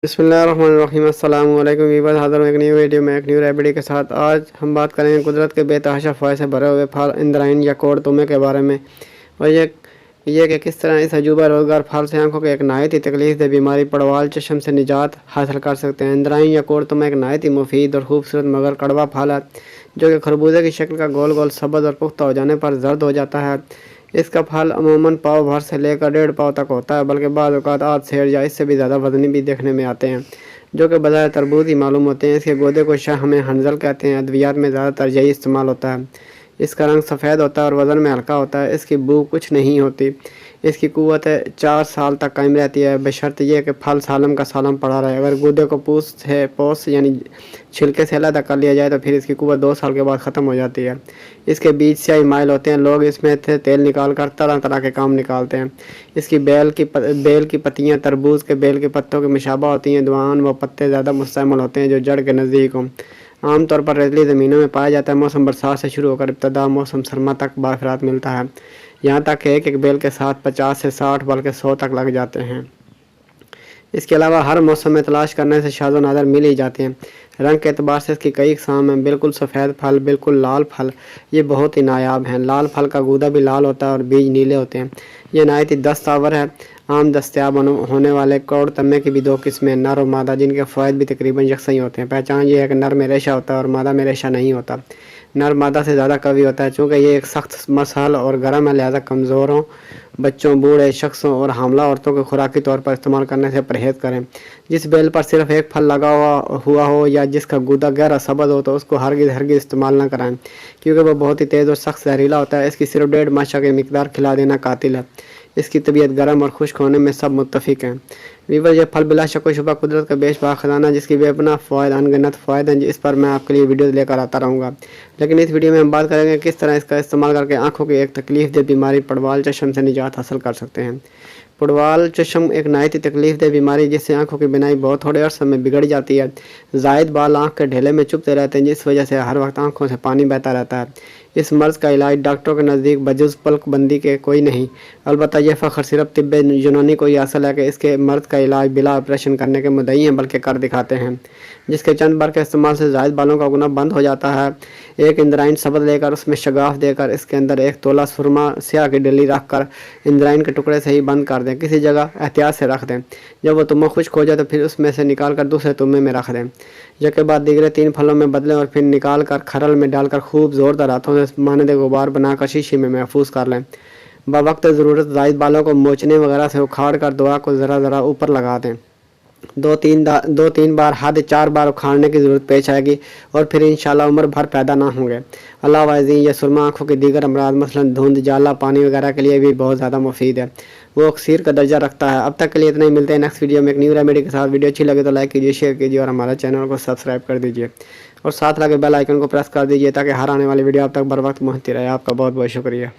बिस्मिल्लाहिर्रहमानिर्रहीम अस्सलाम वालेकुम वीवर। हाज़िर हूँ एक नई वीडियो में एक न्यू रेमेडी के साथ। आज हम बात करेंगे कुदरत के बेतहाशा फ़वाइद से भरे हुए फल इंद्रायणी या कोड़ तुमे के बारे में। और ये कि किस तरह इस अजूबा रोज़गार फल से आंखों के एक नहायत ही तकलीफ दे बीमारी पड़वाल चश्म से निजात हासिल कर सकते हैं। इंद्रायणी या कोड़ तुमे एक नहायत ही मुफीद और खूबसूरत मगर कड़वा फल है जो कि खरबूजे की शक्ल का गोल गोल सब्ज़ और पुख्ता हो जाने पर जर्द हो जाता है। इसका फल अमूमन पाव भर से लेकर 1.5 पाव तक होता है, बल्कि बाद औक़ात आध सेर या इससे भी ज़्यादा वज़नी भी देखने में आते हैं, जो कि बजाय तरबूज ही मालूम होते हैं। इसके गूदे को शाह में हंजल कहते हैं। अद्वियात में ज़्यादातर यही इस्तेमाल होता है। इसका रंग सफ़ेद होता है और वज़न में हल्का होता है। इसकी बू कुछ नहीं होती। इसकी क़ुव्वत 4 साल तक कायम रहती है, बशर्त यह कि फल सालम का सालम पड़ा रहे। अगर गूदे को पोस यानी छिलके से अलग कर लिया जाए तो फिर इसकी क़ुव्वत 2 साल के बाद ख़त्म हो जाती है। इसके बीज स्याही माइल होते हैं। लोग इसमें से तेल निकाल कर तरह तरह के काम निकालते हैं। इसकी बेल की पत्तियाँ तरबूज के बेल के पत्तों की मुशाबा होती हैं। दवान व पत्ते ज़्यादा मुस्तमल होते हैं जो जड़ के नज़दीक हों। आमतौर पर रेतीली ज़मीनों में पाया जाता है। मौसम बरसात से शुरू होकर इब्तदा मौसम सरमा तक बाफ़रात मिलता है। यहाँ तक कि एक बेल के साथ 50 से 60 बल्कि 100 तक लग जाते हैं। इसके अलावा हर मौसम में तलाश करने से शाज़ो नादर मिल ही जाते हैं। रंग के अतबार से इसकी कई अक़साम हैं। बिल्कुल सफ़ेद फल, बिल्कुल लाल फल, ये बहुत ही नायाब हैं। लाल फल का गूदा भी लाल होता है और बीज नीले होते हैं। ये नहायत ही दस्तावर है। आम दस्तयाब होने वाले कोड़ तमे की भी 2 किस्में, नर और मादा, जिनके फ़वाइद भी तकरीबन यकसा ही होते हैं। पहचान ये है कि नर में रेशा होता है और मादा में रेशा नहीं होता। नर मादा से ज़्यादा कवी होता है। चूँकि ये एक सख्त मसल और गर्म है, लिहाजा कमज़ोरों, बच्चों, बूढ़े शख्सों और हामला औरतों को खुराकी तौर पर इस्तेमाल करने से परहेज़ करें। जिस बेल पर सिर्फ एक फल लगा हुआ हो या जिसका गूदा गहरा सब्ज़ हो तो उसको हरगिज़ इस्तेमाल न कराएं, क्योंकि वह बहुत ही तेज़ और सख्त जहरीला होता है। इसकी सिर्फ 1.5 माशा की मिकदार खिला देना कातिल है। इसकी तबीयत गर्म और खुश्क होने में सब मुत्तफ़िक हैं। वीवर, यह फल बिला शक व शुबा कुदरत का बेशबहा खजाना, जिसकी बेपनाह फ़वाइद, अनगिनत फ़वाइद हैं। इस पर मैं आपके लिए वीडियो लेकर आता रहूँगा। लेकिन इस वीडियो में हम बात करेंगे किस तरह इसका इस्तेमाल करके आँखों की एक तकलीफ दे बीमारी पड़वाल चश्म से निजात हासिल कर सकते हैं। पड़वाल चश्म एक नहायत ही तकलीफ दे बीमारी जिससे आँखों की बिनाई बहुत थोड़े अर्से में बिगड़ जाती है। ज़ायद बाल आँख के ढेले में चुभते रहते हैं, जिस वजह से हर वक्त आँखों से पानी बहता रहता है। इस मर्ज़ का इलाज डॉक्टरों के नज़दीक बजुज़ पलक बंदी के कोई नहीं। अलबत्ता यह फ़ख्र सिर्फ तिब्ब यूनानी को ही हासिल है कि इसके मर्ज़ का इलाज बिला ऑपरेशन करने के मुद्दई हैं, बल्कि कर दिखाते हैं, जिसके चंद बार के इस्तेमाल से ज़ायद बालों का गुना बंद हो जाता है। एक इंद्रायणी शबद लेकर उसमें शगाफ देकर इसके अंदर 1 तोला सुरमा स्याह की डली रख कर इंद्रायणी के टुकड़े से ही बंद कर दें। किसी जगह एहतियात से रख दें। जब वह तुम्मा खुश्क हो जाए तो फिर उसमें से निकाल कर दूसरे तुम्मे में रख दें। इसके बाद दीगरे 3 फलों में बदलें और फिर निकाल कर खरल में डालकर खूब ज़ोरदार हाथों से मानदे गुबार बनाकर शीशी में महफूज कर लें। बवक्त ज़रूरत ज़ायद बालों को मोचने वगैरह से उखाड़ कर दवा को ज़रा ज़रा ऊपर लगा दें। 2-3 बार हद 4 बार उखाड़ने की ज़रूरत पेश आएगी और फिर इंशाल्लाह उम्र भर पैदा ना होंगे। अल्लाह वाज़ी, यह सुरमा आँखों के दीगर अमराज मसलन धुंध, जाला, पानी वगैरह के लिए भी बहुत ज़्यादा मुफीद है। वो अक्सीर का दर्जा रखता है। अब तक के लिए इतना ही। मिलते हैं नेक्स्ट वीडियो में एक न्यू रेमेडी के साथ। वीडियो अच्छी लगे तो लाइक कीजिए, शेयर कीजिए और हमारे चैनल को सब्सक्राइब कर दीजिए और साथ लगे बेल आइकन को प्रेस कर दीजिए ताकि हर आने वाली वीडियो आप तक बर वक्त पहुँचती रहे। आपका बहुत बहुत शुक्रिया।